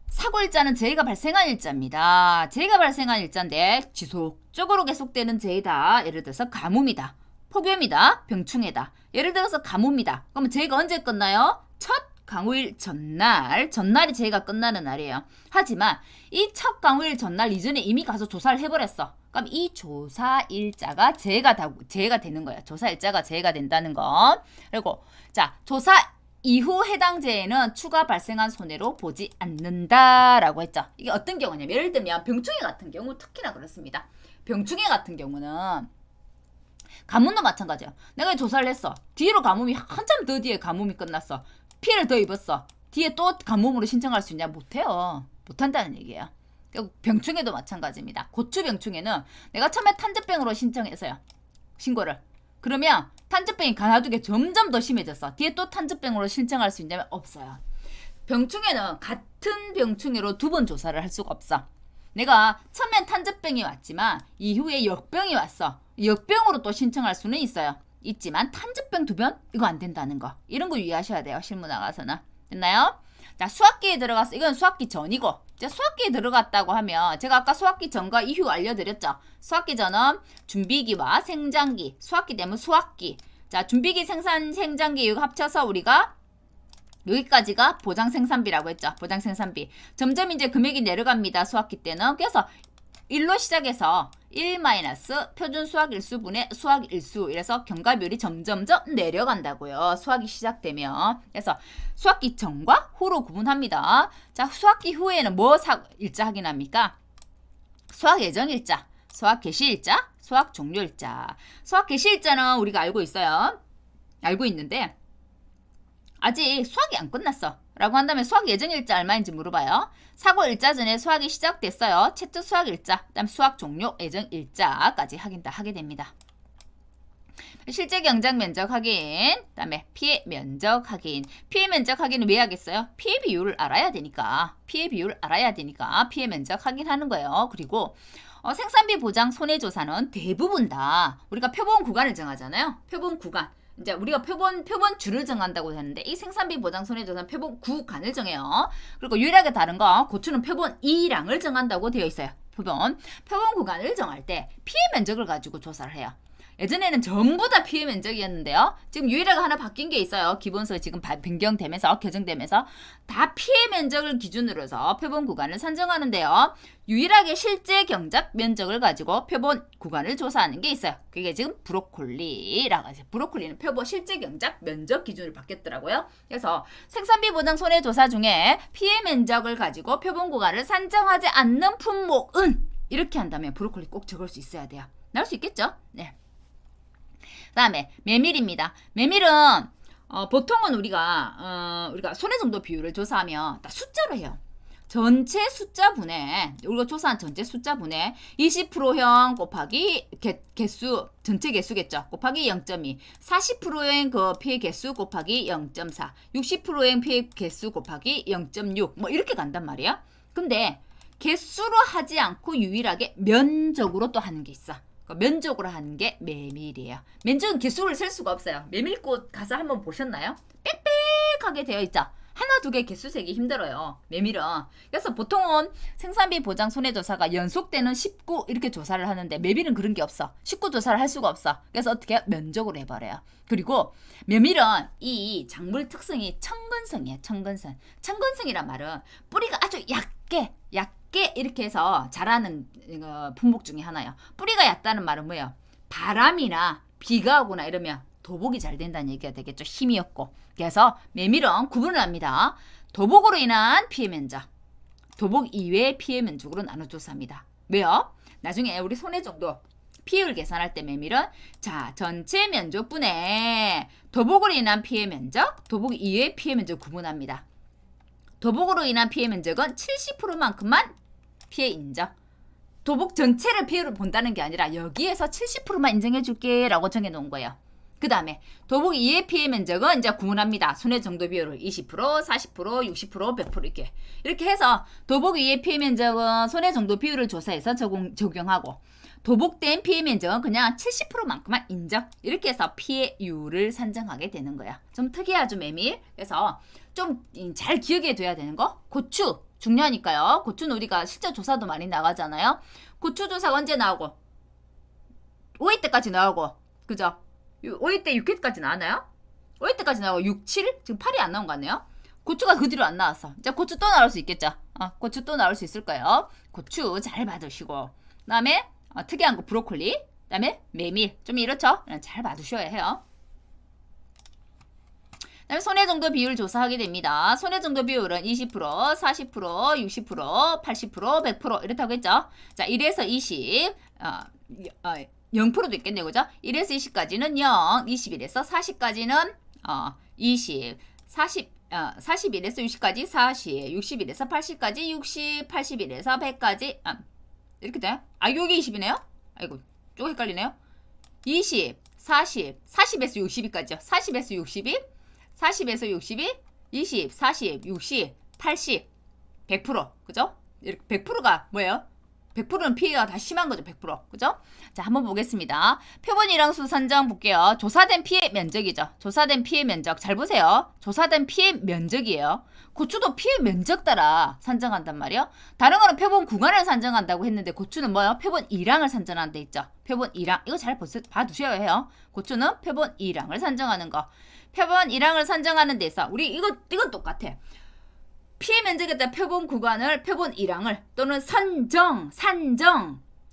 사고일자는 재해가 발생한 일자입니다. 재해가 발생한 일자인데 지속적으로 계속되는 재해다. 예를 들어서 가뭄이다. 폭염이다. 병충해다. 예를 들어서 가뭄이다. 그러면 재해가 언제 끝나요? 첫 강우일 전날이 재해가 끝나는 날이에요. 하지만 이 첫 강우일 전날 이전에 이미 가서 조사를 해버렸어. 그럼 이 조사일자가 재해가 되는 거예요. 조사일자가 재해가 된다는 거. 그리고 자, 조사 이후 해당 재해는 추가 발생한 손해로 보지 않는다라고 했죠. 이게 어떤 경우냐면 예를 들면 병충해 같은 경우 특히나 그렇습니다. 병충해 같은 경우는 가뭄도 마찬가지야. 내가 조사를 했어. 뒤로 가뭄이 한참 더 뒤에 가뭄이 끝났어. 피해를 더 입었어. 뒤에 또 가뭄으로 신청할 수 있냐? 못해요. 못한다는 얘기예요. 병충해도 마찬가지입니다. 고추 병충해는 내가 처음에 탄저병으로 신청했어요. 신고를. 그러면 탄저병이 가나두게 점점 더 심해졌어. 뒤에 또 탄저병으로 신청할 수 있냐면 없어요. 병충해는 같은 병충해로 두 번 조사를 할 수가 없어. 내가 처음엔 탄저병이 왔지만 이후에 역병이 왔어. 역병으로 또 신청할 수는 있지만 탄저병 2번? 이거 안 된다는 거. 이런 거 유의하셔야 돼요. 실무 나가서는. 됐나요? 자, 수학기에 들어갔어. 이건 수학기 전이고 이제 수학기에 들어갔다고 하면 제가 아까 수학기 전과 이후 알려드렸죠. 수학기 전은 준비기와 생장기, 수학기 되면 수학기. 자, 준비기 생장기 이거 합쳐서 우리가 여기까지가 보장생산비라고 했죠. 보장생산비. 점점 이제 금액이 내려갑니다. 수학기 때는. 그래서 1로 시작해서 1 표준 수학일수분의 수학일수 이래서 경과비율이 점점점 내려간다고요. 수학이 시작되면. 그래서 수학기 전과 후로 구분합니다. 자, 수학기 후에는 뭐 일자 확인합니까? 수학 예정일자, 수학 개시일자, 수학 종료일자. 수학 개시일자는 우리가 알고 있어요. 알고 있는데 아직 수학이 안 끝났어. 라고 한다면 수학 예정일자 얼마인지 물어봐요. 사고일자 전에 수학이 시작됐어요. 채점 수학일자, 그 다음 수학 종료 예정일자까지 확인 다 하게 됩니다. 실제 경작 면적 확인, 그 다음에 피해 면적 확인. 피해 면적 확인은 왜 하겠어요? 피해 비율을 알아야 되니까. 피해 면적 확인하는 거예요. 그리고 생산비 보장 손해조사는 대부분 다 우리가 표본 구간을 정하잖아요. 표본 구간. 이제 우리가 표본 줄을 정한다고 했는데 이 생산비 보장 손해조사는 표본 구간을 정해요. 그리고 유일하게 다른 거 고추는 표본 2량을 정한다고 되어 있어요. 표본 구간을 정할 때 피해 면적을 가지고 조사를 해요. 예전에는 전부 다 피해 면적이었는데요. 지금 유일하게 하나 바뀐 게 있어요. 기본서 지금 변경되면서 개정되면서 다 피해 면적을 기준으로 해서 표본 구간을 산정하는데요. 유일하게 실제 경작 면적을 가지고 표본 구간을 조사하는 게 있어요. 그게 지금 브로콜리라고 하죠. 브로콜리는 표본 실제 경작 면적 기준으로 바뀌었더라고요. 그래서 생산비 보장 손해조사 중에 피해 면적을 가지고 표본 구간을 산정하지 않는 품목은 이렇게 한다면 브로콜리 꼭 적을 수 있어야 돼요. 나올 수 있겠죠? 네. 그 다음에 메밀입니다. 메밀은 보통은 우리가 손해정도 비율을 조사하면 다 숫자로 해요. 전체 숫자분의 우리가 조사한 전체 숫자분의 20%형 곱하기 개수 전체 개수겠죠. 곱하기 0.2 40%형 그 피해 개수 곱하기 0.4 60%형 피해 개수 곱하기 0.6 뭐 이렇게 간단 말이야. 근데 개수로 하지 않고 유일하게 면적으로 또 하는 게 있어. 면적으로 하는 게 메밀이에요. 면적은 개수를 셀 수가 없어요. 메밀꽃 가서 한번 보셨나요? 빽빽하게 되어 있죠. 하나 두 개 개수 세기 힘들어요. 메밀은. 그래서 보통은 생산비 보장 손해조사가 연속되는 19 이렇게 조사를 하는데 메밀은 그런 게 없어. 19 조사를 할 수가 없어. 그래서 어떻게 해요? 면적으로 해버려요. 그리고 메밀은 이 작물 특성이 청근성이에요. 청근성. 청근성이란 말은 뿌리가 아주 얇게 이렇게 해서 자라는 품목 중에 하나예요. 뿌리가 얕다는 말은 뭐예요? 바람이나 비가 오거나 이러면 도복이 잘 된다는 얘기가 되겠죠. 힘이 없고. 그래서 메밀은 구분을 합니다. 도복으로 인한 피해 면적, 도복 이외의 피해 면적으로 나눠 조사합니다. 왜요? 나중에 우리 손해 정도 피해율 계산할 때 메밀은 자 전체 면적분의 도복으로 인한 피해 면적, 도복 이외의 피해 면적 구분합니다. 도복으로 인한 피해 면적은 70%만큼만 피해 인정. 도복 전체를 피해를 본다는 게 아니라 여기에서 70%만 인정해 줄게 라고 정해 놓은 거예요. 그 다음에 도복 이외 피해 면적은 이제 구분합니다. 손해 정도 비율을 20%, 40%, 60%, 100% 이렇게 해서 도복 이외 피해 면적은 손해 정도 비율을 조사해서 적용하고 도복된 피해 면적은 그냥 70%만큼만 인정. 이렇게 해서 피해율을 산정하게 되는 거야. 좀 특이하죠, 메밀. 그래서 좀 잘 기억해 둬야 되는 거. 고추 중요하니까요. 고추는 우리가 실제 조사도 많이 나가잖아요. 고추 조사가 언제 나오고 5회 때까지 나오고 그죠? 5회 때 6회까지 나왔나요? 5회 때까지 나오고 6, 7? 지금 8이 안 나온 거 같네요. 고추가 그 뒤로 안 나왔어. 이제 고추 또 나올 수 있겠죠? 고추 또 나올 수 있을 거예요. 고추 잘 봐두시고 그 다음에 특이한 거 브로콜리 그 다음에 메밀 좀 이렇죠? 잘 봐두셔야 해요. 그 다음에 손해 정도 비율 조사하게 됩니다. 손해 정도 비율은 20%, 40%, 60%, 80%, 100% 이렇다고 했죠? 자, 1에서 20, 0%도 있겠네요. 그죠? 1에서 20까지는 0, 21에서 40까지는 20, 41에서 60까지 40, 61에서 80까지 60, 81에서 100까지 이렇게 돼요? 여기 20이네요? 아이고, 조금 헷갈리네요. 20, 40, 40에서 62까지요. 40에서 62, 40에서 62, 20, 40, 60, 80, 100%. 그죠? 이렇게 100%가 뭐예요? 100%는 피해가 다 심한 거죠. 100%. 그죠? 자, 한번 보겠습니다. 표본 일항수 산정 볼게요. 조사된 피해 면적이죠. 조사된 피해 면적. 잘 보세요. 조사된 피해 면적이에요. 고추도 피해 면적 따라 산정한단 말이에요. 다른 거는 표본 구간을 산정한다고 했는데 고추는 뭐예요? 표본 일항을 산정하는 데 있죠. 표본 일항. 이거 잘 봐두셔야 해요. 고추는 표본 일항을 산정하는 거. 표본 일항을 산정하는 데서 우리 이건 똑같아. 피해 면적에 따라 표본 구간을, 표본 일항을 또는 산정.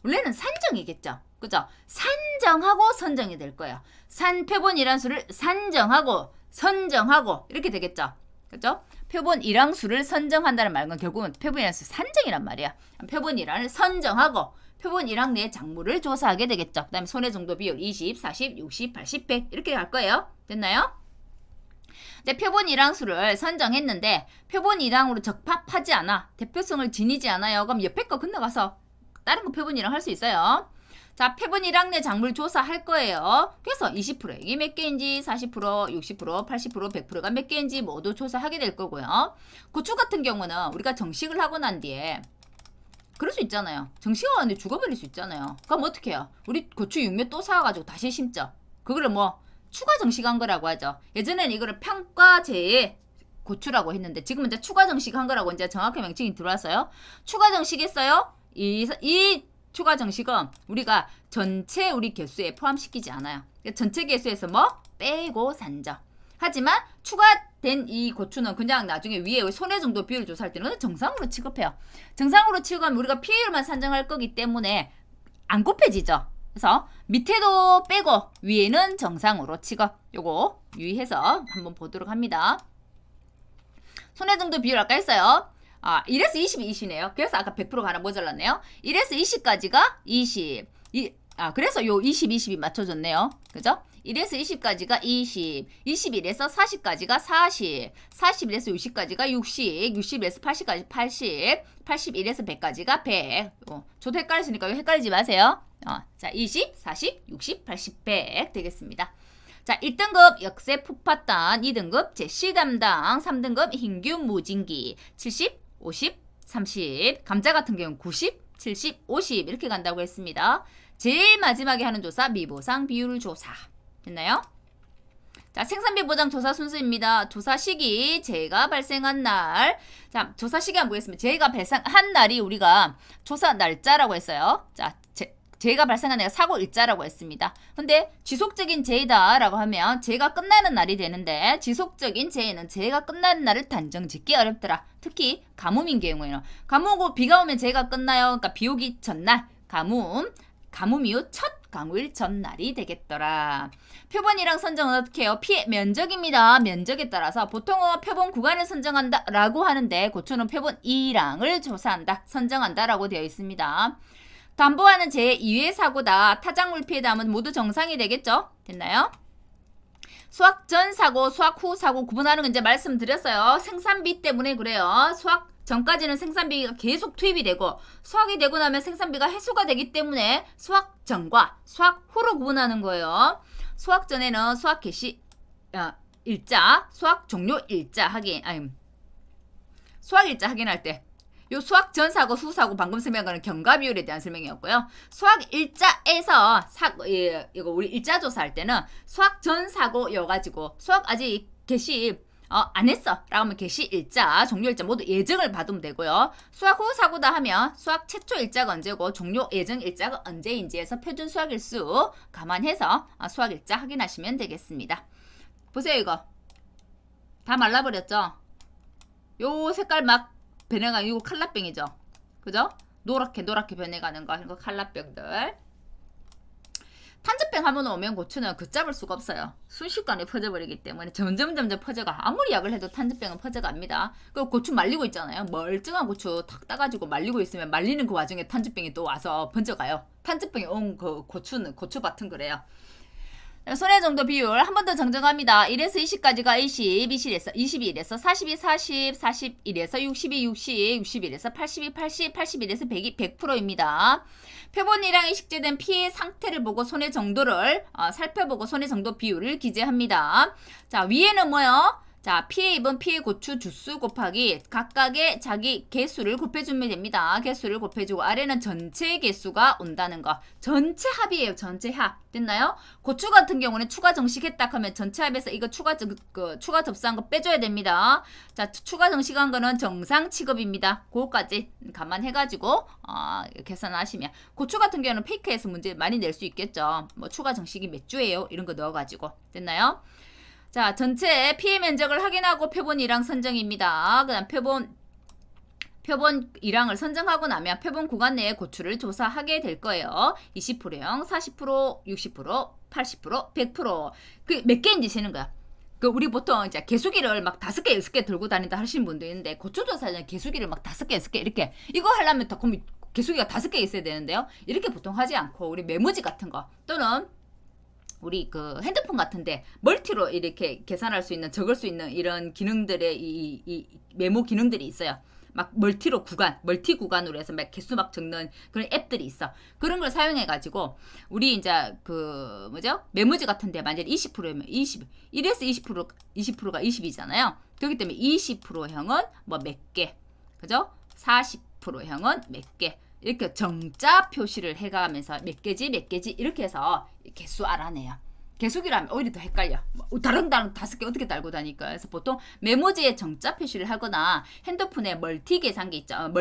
원래는 산정이겠죠. 그죠? 산정하고 선정이 될 거예요. 표본 일항수를 산정하고 선정하고 이렇게 되겠죠. 그죠? 표본 일항수를 선정한다는 말은 결국은 표본 일항수 산정이란 말이야. 표본 일항을 선정하고 표본 일항 내 작물을 조사하게 되겠죠. 그 다음에 손해 정도 비율 20, 40, 60, 80, 100 이렇게 갈 거예요. 됐나요? 네, 표본 일항수를 선정했는데 표본 일항으로 적합하지 않아. 대표성을 지니지 않아요. 그럼 옆에 거 건너가서 다른 거 표본 일항 할 수 있어요. 자, 표본 일항 내 작물 조사할 거예요. 그래서 20% 이게 몇 개인지 40%, 60%, 80%, 100%가 몇 개인지 모두 조사하게 될 거고요. 고추 같은 경우는 우리가 정식을 하고 난 뒤에 그럴 수 있잖아요. 정식하고 난 뒤에 죽어버릴 수 있잖아요. 그럼 어떻게 해요? 우리 고추 육묘 또 사와가지고 다시 심죠. 그거를 추가 정식한 거라고 하죠. 예전에는 이거를 평가제의 고추라고 했는데 지금은 이제 추가 정식한 거라고 이제 정확히 명칭이 들어왔어요. 추가 정식했어요. 이 추가 정식은 우리가 전체 우리 개수에 포함시키지 않아요. 전체 개수에서 빼고 산정. 하지만 추가된 이 고추는 그냥 나중에 위에 손해 정도 비율 조사할 때는 정상으로 취급해요. 정상으로 취급하면 우리가 피해율만 산정할 거기 때문에 안 곱해지죠. 그래서 밑에도 빼고 위에는 정상으로 취급. 요거 유의해서 한번 보도록 합니다. 손해 정도 비율 아까 했어요. 1에서 20이 20이네요. 그래서 아까 100%가 하나 모자랐네요. 1에서 20까지가 20. 그래서 요 20, 20이 맞춰졌네요. 그죠? 1에서 20까지가 20, 21에서 40까지가 40, 41에서 60까지가 60, 60에서 80까지 80, 81에서 100까지가 100. 저도 헷갈리시니까 헷갈리지 마세요. 자, 20, 40, 60, 80, 100 되겠습니다. 자, 1등급 역세 풋팥단, 2등급 제시 담당, 3등급 흰균 무진기, 70, 50, 30, 감자 같은 경우는 90, 70, 50 이렇게 간다고 했습니다. 제일 마지막에 하는 조사 미보상 비율 조사. 됐나요? 자, 생산비 보장 조사 순서입니다. 조사 시기, 재해가 발생한 날. 자, 조사 시기 한번 보겠습니다. 재해가 발생한 날이 우리가 조사 날짜라고 했어요. 자, 재해가 발생한 날이 사고 일자라고 했습니다. 근데 지속적인 재해다라고 하면 재해가 끝나는 날이 되는데 지속적인 재해는 재해가 끝나는 날을 단정 짓기 어렵더라. 특히 가뭄인 경우에는 가뭄 오고 비가 오면 재해가 끝나요. 그러니까 비 오기 전날 가뭄 이후 첫 강우일 전날이 되겠더라. 표본이랑 선정은 어떻게 해요? 피해 면적입니다. 면적에 따라서 보통은 표본 구간을 선정한다 라고 하는데 고추는 표본 2랑을 조사한다, 선정한다 라고 되어 있습니다. 담보하는 재해 이외의 사고다. 타작물 피해 담은 모두 정상이 되겠죠? 됐나요? 수확 전 사고, 수확 후 사고 구분하는 건 이제 말씀드렸어요. 생산비 때문에 그래요. 수확 전까지는 생산비가 계속 투입이 되고 수확이 되고 나면 생산비가 해소가 되기 때문에 수확 전과 수확 후로 구분하는 거예요. 수확 전에는 수확 개시 일자, 수확 종료 일자 수확 일자 확인할 때 요 수확 전 사고 후 사고 방금 설명한 거는 경과 비율에 대한 설명이었고요. 수확 일자에서 이거 우리 일자 조사할 때는 수확 전 사고여가지고 수확 아직 개시 안 했어 라고 하면 개시 일자, 종료 일자 모두 예정을 받으면 되고요. 수확 후 사고다 하면 수확 최초 일자가 언제고 종료 예정 일자가 언제인지 해서 표준 수확일수 감안해서 수확 일자 확인하시면 되겠습니다. 보세요. 이거 다 말라버렸죠? 요 색깔 막 변해가는 이거 칼라병이죠. 그죠? 노랗게 변해가는 거 이거 칼라병들. 탄저병 한번 오면 고추는 걷잡을 수가 없어요. 순식간에 퍼져버리기 때문에 점점 퍼져가. 아무리 약을 해도 탄저병은 퍼져갑니다. 그리고 고추 말리고 있잖아요. 멀쩡한 고추 탁 따가지고 말리고 있으면 말리는 그 와중에 탄저병이 또 와서 번져가요. 탄저병이 온 그 고추밭은 그래요. 손해 정도 비율 한 번 더 정정합니다. 1에서 20까지가 20, 21에서 42, 40, 41에서 62, 60, 61에서 82, 80, 81에서 100이 100%입니다. 표본이랑이 식재된 피해 상태를 보고 손해 정도를 살펴보고 손해 정도 비율을 기재합니다. 자, 위에는 뭐요? 자, 피해 입은 피해 고추 주수 곱하기 각각의 자기 개수를 곱해주면 됩니다. 개수를 곱해주고 아래는 전체 개수가 온다는 거. 전체 합이에요. 전체 합. 됐나요? 고추 같은 경우는 추가 정식했다 하면 전체 합에서 이거 추가 접수한 거 빼줘야 됩니다. 자, 추가 정식한 거는 정상 취급입니다. 그거까지 감안해가지고 계산하시면 고추 같은 경우는 페이크에서 문제 많이 낼 수 있겠죠. 뭐 추가 정식이 몇 주예요? 이런 거 넣어가지고. 됐나요? 자, 전체 피해 면적을 확인하고 표본 1항 선정입니다. 그 다음 표본 1항을 선정하고 나면 표본 구간 내에 고추를 조사하게 될 거예요. 20%형, 40%, 60%, 80%, 100%. 그 몇 개인지 세는 거야. 그 우리 보통 이제 개수기를 막 5개, 6개 들고 다닌다 하시는 분도 있는데 고추 조사는 개수기를 막 5개, 6개 이렇게 이거 하려면 더 그럼 개수기가 5개 있어야 되는데요. 이렇게 보통 하지 않고 우리 메모지 같은 거 또는 우리 그 핸드폰 같은데 멀티로 이렇게 계산할 수 있는 적을 수 있는 이런 기능들의 이 메모 기능들이 있어요. 막 멀티 구간으로 해서 막 개수 막 적는 그런 앱들이 있어. 그런 걸 사용해 가지고 우리 이제 그 메모지 같은데 만약에 20%면 20, 1에서 20%가 20이잖아요. 그렇기 때문에 20%형은 뭐 몇 개, 그죠? 40%형은 몇 개. 이렇게 정자 표시를 해가면서 몇 개지 이렇게 해서 개수 알아내요. 개수기로 하면 오히려 더 헷갈려. 다른 5개 어떻게 달고 다니까. 그래서 보통 메모지에 정자 표시를 하거나 핸드폰에 멀티 계산기 있죠.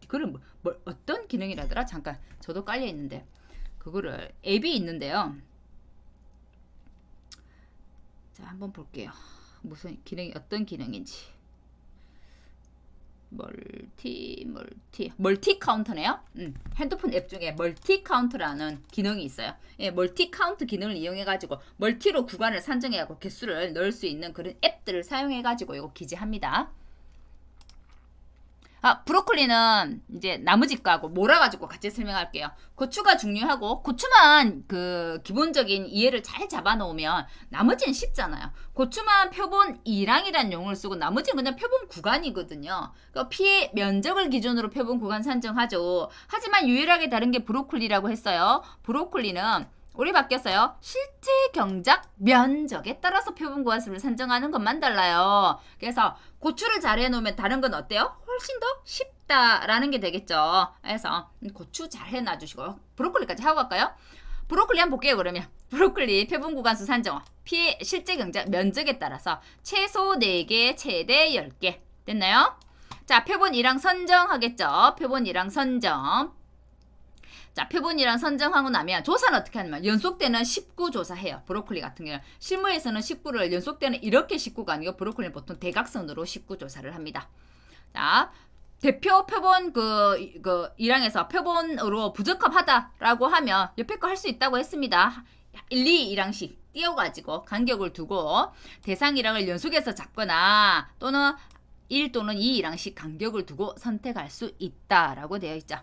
그걸 어떤 기능이라더라? 잠깐 저도 깔려 있는데 그거를 앱이 있는데요. 자, 한번 볼게요. 무슨 기능이 어떤 기능인지. 멀티 카운터네요. 핸드폰 앱 중에 멀티 카운트라는 기능이 있어요. 예, 멀티 카운트 기능을 이용해 가지고 멀티로 구간을 산정해 갖고 개수를 넣을 수 있는 그런 앱들을 사용해 가지고 이거 기재합니다. 브로콜리는 이제 나머지 거하고 몰아가지고 같이 설명할게요. 고추가 중요하고 고추만 그 기본적인 이해를 잘 잡아놓으면 나머지는 쉽잖아요. 고추만 표본 2랑이라는 용어를 쓰고 나머지는 그냥 표본 구간이거든요. 그러니까 피해 면적을 기준으로 표본 구간 산정하죠. 하지만 유일하게 다른 게 브로콜리라고 했어요. 브로콜리는 우리 바뀌었어요. 실제 경작 면적에 따라서 표본 구간수를 산정하는 것만 달라요. 그래서 고추를 잘 해놓으면 다른 건 어때요? 훨씬 더 쉽다라는 게 되겠죠. 그래서 고추 잘 해놔주시고 브로콜리까지 하고 갈까요? 브로콜리 한번 볼게요. 그러면 브로콜리 표본 구간수 산정 피해 실제 경작 면적에 따라서 최소 4개 최대 10개 됐나요? 자, 표본 1항 선정하겠죠. 표본 1항 선정. 자, 표본이랑 선정하고 나면 조사는 어떻게 하냐면 연속되는 19 조사해요. 브로콜리 같은 경우는 실무에서는 19를 연속되는 이렇게 19가 아니고 브로콜리는 보통 대각선으로 19 조사를 합니다. 자, 대표 표본 그 1항에서 표본으로 부적합하다라고 하면 옆에 거 할 수 있다고 했습니다. 1, 2, 1항씩 띄워가지고 간격을 두고 대상 1항을 연속해서 잡거나 또는 1 또는 2, 1항씩 간격을 두고 선택할 수 있다라고 되어 있죠.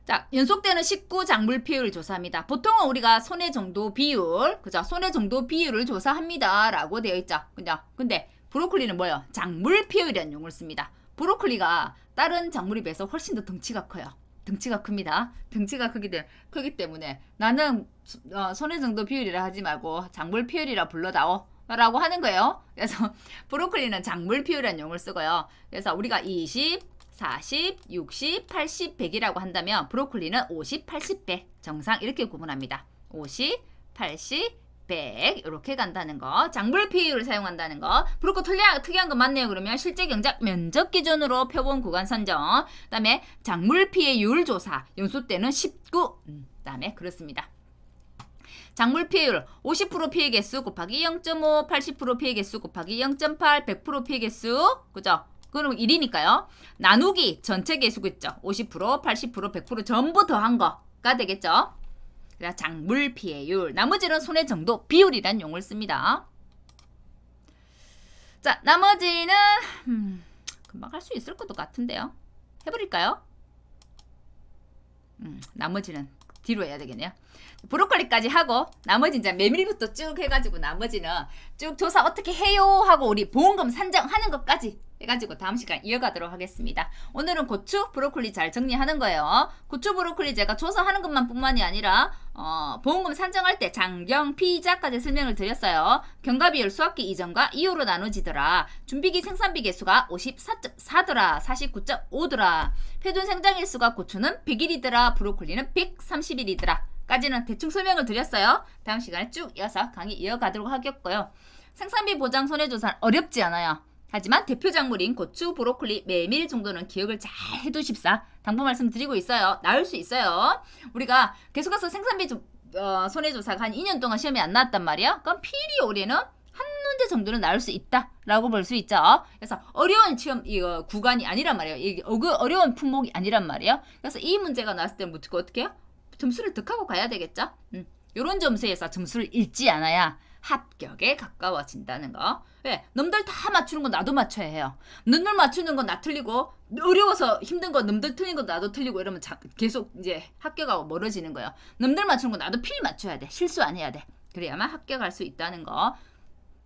자, 연속되는 19 작물 비율을 조사합니다. 보통은 우리가 손해 정도 비율, 그죠? 손해 정도 비율을 조사합니다. 라고 되어 있죠. 그죠? 근데 브로콜리는 뭐예요? 작물 비율이라는 용어를 씁니다. 브로콜리가 다른 작물에 비해서 훨씬 더 덩치가 커요. 덩치가 큽니다. 덩치가 크기 때문에 나는 손해 정도 비율이라 하지 말고 작물 비율이라 불러다오. 라고 하는 거예요. 그래서 브로콜리는 작물 비율이라는 용어를 쓰고요. 그래서 우리가 20, 40, 60, 80, 100이라고 한다면 브로콜리는 50, 80, 100 정상 이렇게 구분합니다. 50, 80, 100 이렇게 간다는 거. 작물 비율을 사용한다는 거. 브로콜리 특이한 거 맞네요. 그러면 실제 경작 면적 기준으로 표본 구간 선정. 그다음에 작물 피해율 조사. 연속되는 19. 그다음에 그렇습니다. 작물 피해율 50% 피해 개수 곱하기 0.5, 80% 피해 개수 곱하기 0.8, 100% 피해 개수. 그죠? 그럼 1이니까요. 나누기 전체 개수 있죠. 50%, 80%, 100% 전부 더한 거가 되겠죠. 그래서 작물 피해율. 나머지는 손해 정도 비율이란 용어를 씁니다. 자, 나머지는 금방 할 수 있을 것도 같은데요. 해버릴까요? 나머지는 뒤로 해야 되겠네요. 브로콜리까지 하고 나머지 이제 메밀부터 쭉 해가지고 나머지는 쭉 조사 어떻게 해요 하고 우리 보험금 산정하는 것까지 해가지고 다음 시간 이어가도록 하겠습니다. 오늘은 고추, 브로콜리 잘 정리하는 거예요. 고추, 브로콜리 제가 조사하는 것만 뿐만이 아니라 보험금 산정할 때 장경, 피자까지 설명을 드렸어요. 경과비율 수학기 이전과 이후로 나눠지더라. 준비기 생산비 개수가 54.4더라. 49.5더라. 표준 생장일수가 고추는 100일이더라. 브로콜리는 130일이더라. 까지는 대충 설명을 드렸어요. 다음 시간에 쭉 이어서 강의 이어가도록 하겠고요. 생산비 보장 손해조사는 어렵지 않아요. 하지만 대표 작물인 고추, 브로콜리, 메밀 정도는 기억을 잘 해두십사. 당부 말씀드리고 있어요. 나을 수 있어요. 우리가 계속해서 생산비 손해조사가 한 2년 동안 시험이 안 나왔단 말이에요. 그럼 필히 올해는 한 문제 정도는 나올 수 있다라고 볼 수 있죠. 그래서 어려운 시험 이거 구간이 아니란 말이에요. 이게 어려운 품목이 아니란 말이에요. 그래서 이 문제가 나왔을 때는 어떻게 해요? 점수를 득하고 가야 되겠죠. 이런 점수에서 점수를 잃지 않아야 합격에 가까워진다는 거. 왜? 남들 다 맞추는 거 나도 맞춰야 해요. 남들 맞추는 건 나 틀리고 어려워서 힘든 거 남들 틀린 거 나도 틀리고 이러면 계속 이제 합격하고 멀어지는 거예요. 남들 맞추는 거 나도 필히 맞춰야 돼. 실수 안 해야 돼. 그래야만 합격할 수 있다는 거.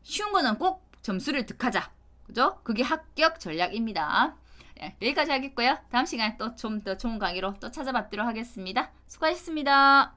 쉬운 거는 꼭 점수를 득하자. 그죠? 그게 합격 전략입니다. 네, 여기까지 하겠고요. 다음 시간에 또 좀 더 좋은 강의로 또 찾아뵙도록 하겠습니다. 수고하셨습니다.